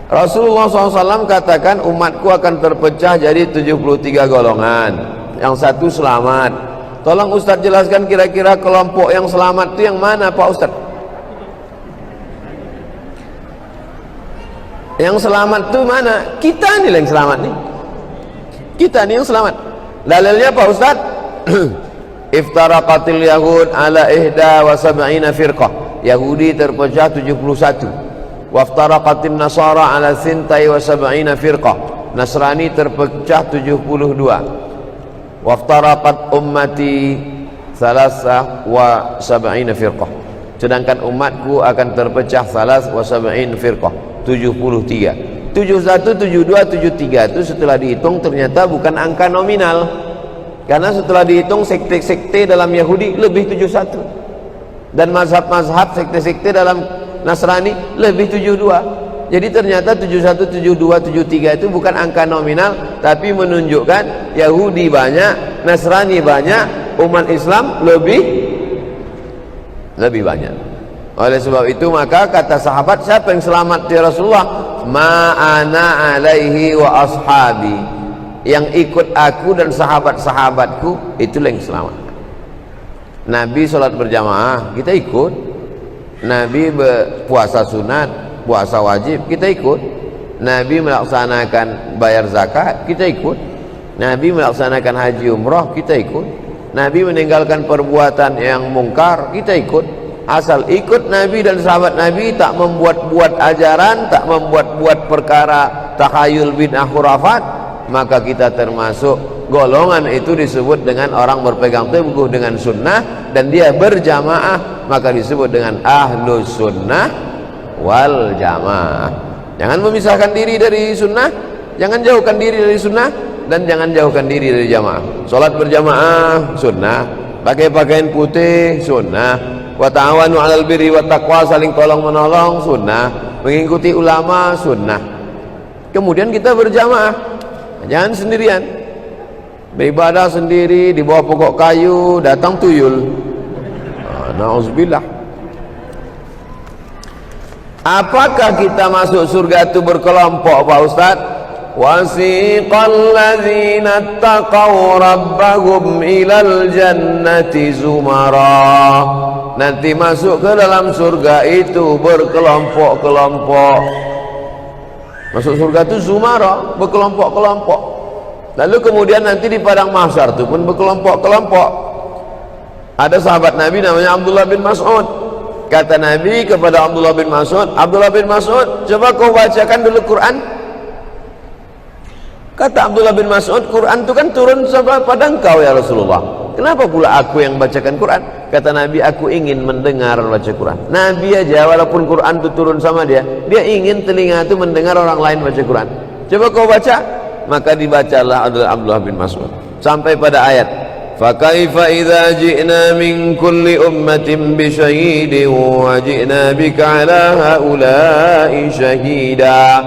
Rasulullah SAW katakan umatku akan terpecah jadi 73 golongan. Yang satu selamat. Tolong Ustaz jelaskan kira-kira kelompok yang selamat itu yang mana Pak Ustaz? Yang selamat itu mana? Kita nih yang selamat nih. Kita nih yang selamat. Dalilnya Pak Ustaz? Iftaraqatil yahud ala ihda wa sab'ina firqah. Yahudi terpecah 71. Waftaraqatin nasara ala sintai wa sab'ina firqah. Nasrani terpecah 72. Waftaraqat ummati salasah wa sab'ina firqah. Sedangkan umatku akan terpecah salas wa sab'in firqah, 73. 71, 72, 73 itu setelah dihitung ternyata bukan angka nominal. Karena setelah dihitung sekte-sekte dalam Yahudi lebih 71. Dan mazhab-mazhab sekte-sekte dalam Nasrani lebih 72. Jadi ternyata 71, 72, 73 itu bukan angka nominal, tapi menunjukkan Yahudi banyak, Nasrani banyak, umat Islam lebih banyak. Oleh sebab itu maka kata sahabat, siapa yang selamat ya Rasulullah? Ma'ana alaihi wa ashabi. Yang ikut aku dan sahabat-sahabatku itulah yang selamat. Nabi sholat berjamaah, kita ikut. Nabi berpuasa sunat, puasa wajib, kita ikut. Nabi melaksanakan bayar zakat, kita ikut. Nabi melaksanakan haji umrah, kita ikut. Nabi meninggalkan perbuatan yang mungkar, kita ikut. Asal ikut Nabi dan sahabat Nabi, tak membuat-buat ajaran, tak membuat-buat perkara takhayul bid'ah khurafat, maka kita termasuk golongan itu disebut dengan orang berpegang teguh dengan sunnah dan dia berjamaah, maka disebut dengan ahlus sunnah wal jamaah. Jangan memisahkan diri dari sunnah, jangan jauhkan diri dari sunnah, dan jangan jauhkan diri dari jamaah. Salat berjamaah sunnah, pakai pakaian putih sunnah, wa ta'awanu 'alal birri wat taqwa, saling tolong menolong sunnah, mengikuti ulama sunnah. Kemudian kita berjamaah, jangan sendirian. Beribadah sendiri di bawah pokok kayu, datang tuyul. Na'udzubillah. Apakah kita masuk surga itu berkelompok Pak Ustaz? Wasiqal ladzina taqaw rabbahum ilal jannati zumara. Nanti masuk ke dalam surga itu berkelompok-kelompok. Masuk surga itu zumara, berkelompok-kelompok. Lalu kemudian nanti di padang mahsyar itu pun berkelompok-kelompok. Ada sahabat Nabi namanya Abdullah bin Mas'ud. Kata Nabi kepada Abdullah bin Mas'ud, Abdullah bin Mas'ud, coba kau bacakan dulu Quran. Kata Abdullah bin Mas'ud, Quran itu kan turun pada engkau ya Rasulullah. Kenapa pula aku yang bacakan Quran? Kata Nabi, aku ingin mendengar baca Quran. Nabi aja walaupun Quran itu turun sama dia ingin telinga itu mendengar orang lain baca Quran. Coba kau baca. Maka dibacalah Abdullah bin Mas'ud sampai pada ayat, fa kaifa idza ji'na min kulli ummatin bi syahidin wa ji'na bika ala haula'i syahida.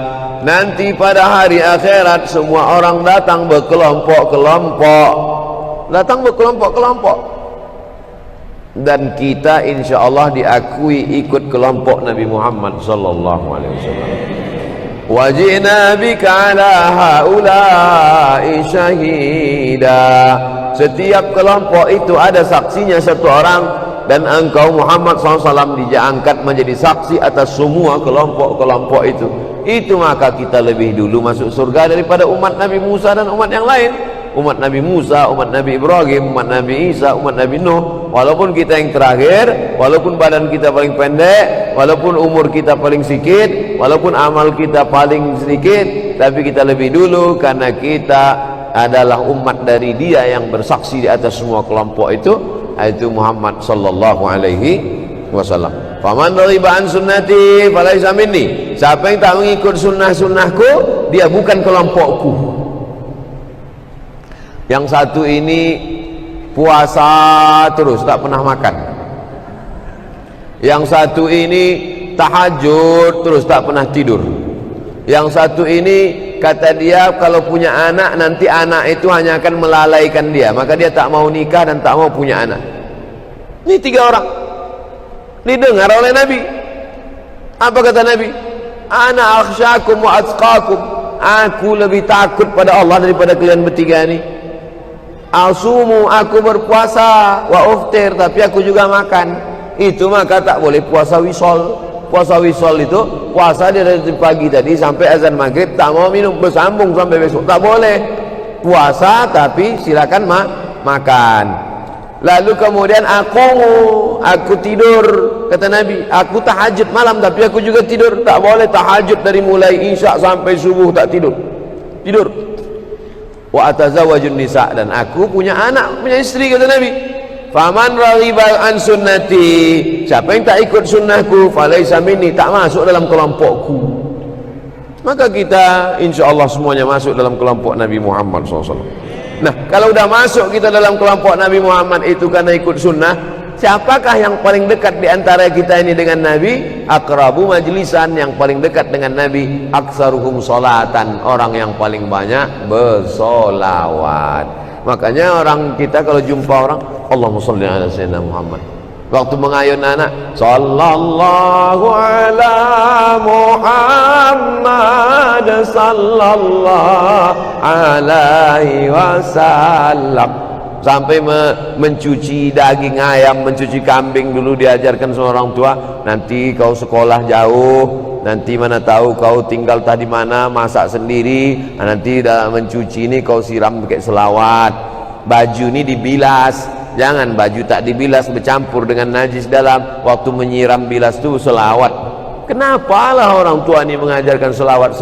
Nanti pada hari akhirat semua orang datang berkelompok-kelompok, dan kita insyaallah diakui ikut kelompok Nabi Muhammad sallallahu alaihi wasallam. Wajina bika ala haula'i syahida. Setiap kelompok itu ada saksinya satu orang, dan engkau Muhammad SAW diangkat menjadi saksi atas semua kelompok-kelompok itu. Itu maka kita lebih dulu masuk surga daripada umat Nabi Musa dan umat yang lain. Umat Nabi Musa, umat Nabi Ibrahim, umat Nabi Isa, umat Nabi Nuh. Walaupun kita yang terakhir, walaupun badan kita paling pendek, walaupun umur kita paling sedikit, walaupun amal kita paling sedikit, tapi kita lebih dulu karena kita adalah umat dari dia yang bersaksi di atas semua kelompok itu, yaitu Muhammad sallallahu alaihi wasallam. Faman raghiba an sunnati falaysa minni. Siapa yang tak mengikut sunnah-sunnahku, dia bukan kelompokku. Yang satu ini puasa terus tak pernah makan. Yang satu ini tahajud terus tak pernah tidur. Yang satu ini kata dia kalau punya anak nanti anak itu hanya akan melalaikan dia, maka dia tak mau nikah dan tak mau punya anak. Ini tiga orang didengar oleh Nabi. Apa kata Nabi? ana akhsyakum wa atqakum, aku lebih takut pada Allah daripada kalian bertiga ni. Asumu, aku berpuasa, wa uftir, tapi aku juga makan. Itu maka tak boleh puasa wisol. Puasa wisol itu puasa dia dari pagi tadi sampai azan maghrib, tak mau minum, bersambung sampai besok, tak boleh. Puasa tapi silakan makan. Lalu kemudian aku tidur, kata Nabi, aku tahajud malam tapi aku juga tidur. Tak boleh tahajud dari mulai isya sampai subuh tak tidur. Wa atazawwajun nisa, dan aku punya anak, punya istri, kata Nabi. Faman raghiba an sunnati, siapa yang tak ikut sunnahku, falaisa minni, tak masuk dalam kelompokku. Maka kita insyaallah semuanya masuk dalam kelompok Nabi Muhammad SAW. Nah, kalau udah masuk kita dalam kelompok Nabi Muhammad itu karena ikut sunnah, siapakah yang paling dekat di antara kita ini dengan Nabi? Aqrabu majlisan, yang paling dekat dengan Nabi. Aksaruhum sholatan, orang yang paling banyak bersolawat. Makanya orang kita kalau jumpa orang, Allahumma sholli ala sayyidina Muhammad. Waktu mengayun anak, sallallahu ala Muhammad sallallahu alaihi wasallam. Sampai mencuci daging ayam, mencuci kambing dulu diajarkan sama orang tua. Nanti kau sekolah jauh, nanti mana tahu kau tinggal tadi mana, masak sendiri. Nanti dalam mencuci ini kau siram pakai selawat. Baju ini dibilas, jangan baju tak dibilas bercampur dengan najis dalam. Waktu menyiram bilas tu selawat. Kenapa lah orang tua ni mengajarkan selawat?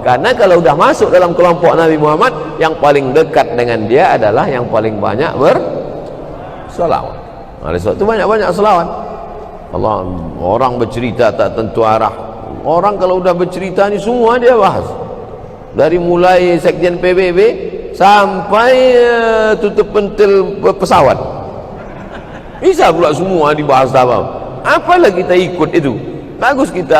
Karena kalau dah masuk dalam kelompok Nabi Muhammad, yang paling dekat dengan dia adalah yang paling banyak berselawat. Oleh sebab itu banyak-banyak selawat. Allah, orang bercerita tak tentu arah. Orang kalau udah bercerita ni semua dia bahas. Dari mulai sekjen PBB sampai tutup pentil pesawat, bisa pula semua dibahas. Apalah kita ikut itu. Bagus kita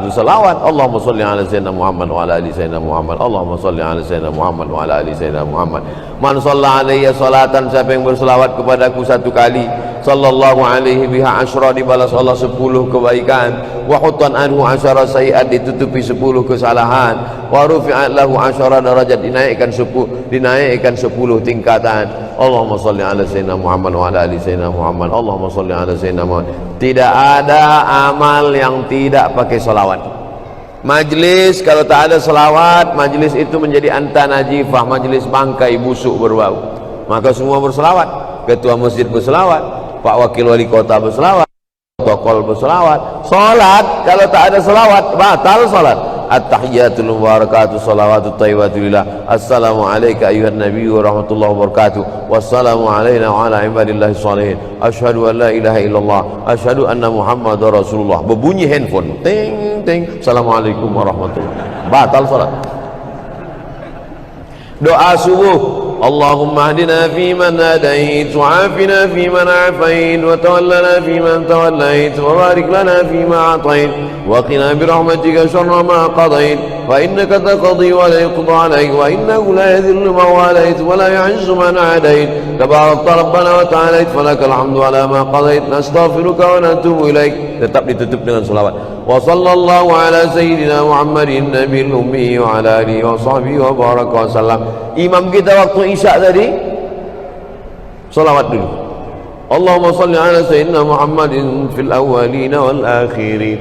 berselawat. Allahumma sholli ala sayyidina Muhammad wa ala ali sayyidina Muhammad. Allahumma sholli ala sayyidina Muhammad wa ala ali sayyidina Muhammad. Man shalla alayya salatan, siapa yang berselawat kepadaku satu kali, sallallahu alaihi biha asyra, dibalas Allah 10 kebaikan. Wa hutan anhu asyara sayiat, ditutupi 10 kesalahan. Wa rufi'at lahu asyara darajat, dinaikkan 10 tingkatan. Allahumma sholli ala sayyidina Muhammad wa ala ali sayyidina Muhammad. Allahumma sholli ala sayyidina Muhammad. Tidak ada amal yang tidak pakai salawat. Majlis kalau tak ada salawat, majlis itu menjadi anta najifah, majlis bangkai busuk berbau. Maka semua berselawat. Ketua masjid berselawat, Pak Wakil Wali Kota berselawat, protokol berselawat. Salat kalau tak ada salawat batal salat. At-tahiyatul mubarakatuh salawatut thayyibatullillah. Assalamu alayka ayyuhan nabiyyu wa rahmatullahi wa barakatuh. Wassalamu alayna wa ala ibadillahi shalihin. Asyhadu an la ilaha illallah, asyhadu anna Muhammadar Rasulullah. Berbunyi handphone. Ting ting. Assalamualaikum warahmatullahi. Batal salat. Doa subuh. Allahumma hdina fi man hadait, wa afina fi man afait, wa tawallana fi man tawallait, wa barik lana fi ma atait, wa qina bi rahmatika syarra ma qadait, fa innaka taqdi wa la yuqda alayk, wa innahu la yadhillu man walait wa la yu'izzu man adait. Tabarakta rabbana wa ta'alait, falakal hamdu ala ma qadait, nastaghfiruka wa natubu ilaik. Tetap ditutup dengan selawat. Wa sallallahu ala sayyidina Muhammadin nabiyil ummi wa ala alihi wa sahbihi wa baraka wa sallam. Imam kita waktu isya tadi salawat dulu. Allahumma salli ala sayyidina Muhammadin fil awwalin wal akhirin.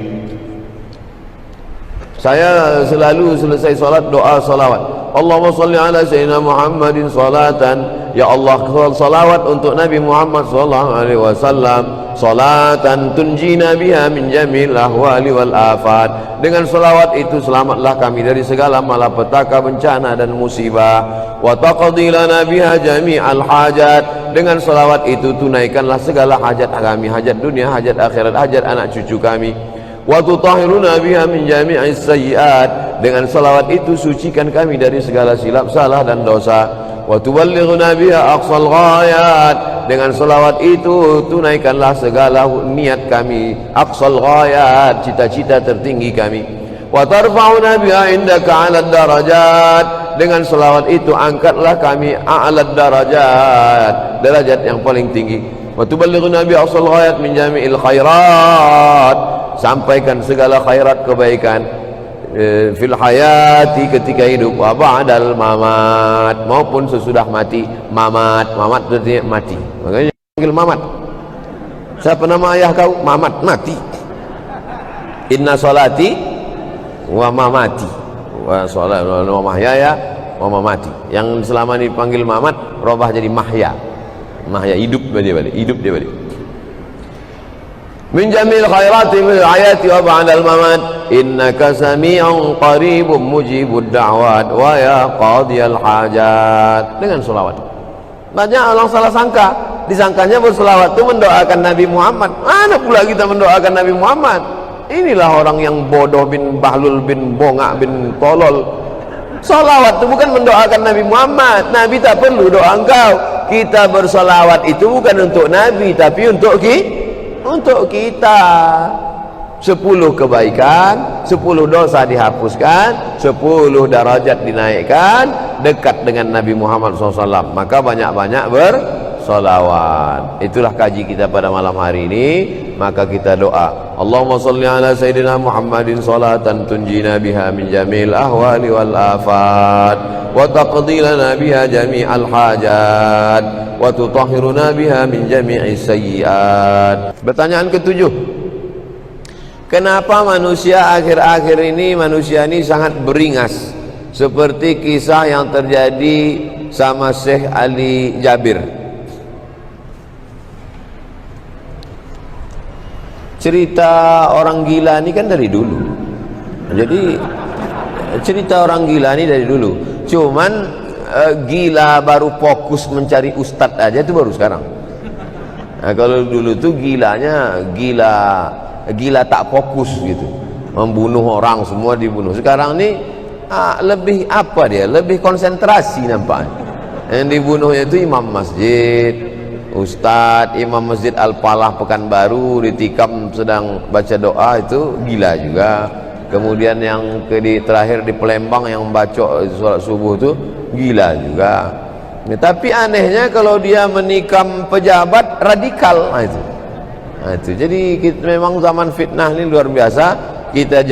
Saya selalu selesai salat doa salawat. Allahumma salli ala sayyidina Muhammadin salatan, ya Allah salawat untuk Nabi Muhammad sallallahu alaihi wasallam, salatan tunjina biha min jamil ahwali wal afat. Dengan salawat itu selamatlah kami dari segala malapetaka, bencana dan musibah. Wa taqdi lana biha jami'al hajat. Dengan salawat itu tunaikanlah segala hajat kami, hajat dunia, hajat akhirat, hajat anak cucu kami. Wa tutahhiruna biha min jami'is sayyi'at. Dengan salawat itu sucikan kami dari segala silap, salah dan dosa. Wa tuballighuna biha aqsal ghayat. Dengan salawat itu tunaikanlah segala niat kami, aqsal ghayat, cita-cita tertinggi kami. Wa tarfa'una biha indaka 'alad darajat. Dengan salawat itu angkatlah kami a'lad darajat, derajat yang paling tinggi. Wa tuballighuna biha aqsal ghayat min jami'il khairat. sampaikan segala khairat kebaikan fil hayati ketika hidup, wa ba'dal mamat, maupun sesudah mati. Mamat berarti mati, makanya panggil mamat. Siapa nama ayah kau? Mamat, mati. Inna salati wa mamati wa salat wa mahyaya wa mamati. Yang selama ini dipanggil mamat robah jadi mahya. Mahya, hidup dia balik, hidup dia balik. Min jamil khairati fil hayati wa ba'dal mamat, innaka sami'un qaribun mujibud da'wat wa ya qadiyal hajat. Dengan selawat. Banyak orang salah sangka, disangkanya berselawat itu mendoakan Nabi Muhammad. Mana pula kita mendoakan Nabi Muhammad? Inilah orang yang bodoh bin bahlul bin bongak bin tolol. Salawat itu bukan mendoakan Nabi Muhammad. Nabi tak perlu doa engkau. Kita bersalawat itu bukan untuk Nabi, tapi untuk kita. 10 kebaikan, 10 dosa dihapuskan, 10 derajat dinaikkan, dekat dengan Nabi Muhammad SAW. Maka banyak-banyak bersolawat. Itulah kaji kita pada malam hari ini. Maka kita doa, Allahumma salli ala Sayyidina Muhammadin salatan tunjina biha min jamil ahwali wal afat, wa taqdi lana biha jami'al hajat, wa tutahhiruna biha min jami'is sayyiat. Pertanyaan ke-7, kenapa manusia akhir-akhir ini, manusia ini sangat beringas, seperti kisah yang terjadi sama Syekh Ali Jabir. Cerita orang gila ini kan dari dulu. Jadi cerita orang gila ini dari dulu. Cuman gila baru fokus mencari ustadz aja itu baru sekarang. Nah, kalau dulu tuh gilanya gila tak fokus gitu, membunuh orang, semua dibunuh. Sekarang ini lebih apa dia? Lebih konsentrasi nampaknya. Yang dibunuhnya itu imam masjid, ustadz, imam masjid Al-Falah Pekanbaru ditikam sedang baca doa, itu gila juga. Kemudian yang terakhir di Palembang yang baca sholat subuh itu gila juga. Ya, tapi anehnya kalau dia menikam pejabat radikal, itu. Jadi memang zaman fitnah ini luar biasa. Kita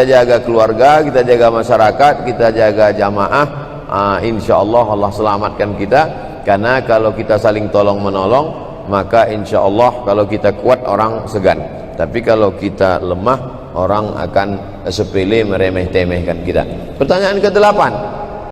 jaga keluarga, kita jaga masyarakat, kita jaga jamaah. Insya Allah Allah selamatkan kita. Karena kalau kita saling tolong menolong, maka insya Allah kalau kita kuat orang segan. Tapi kalau kita lemah, orang akan sepele meremeh-temehkan kita. Pertanyaan ke-8,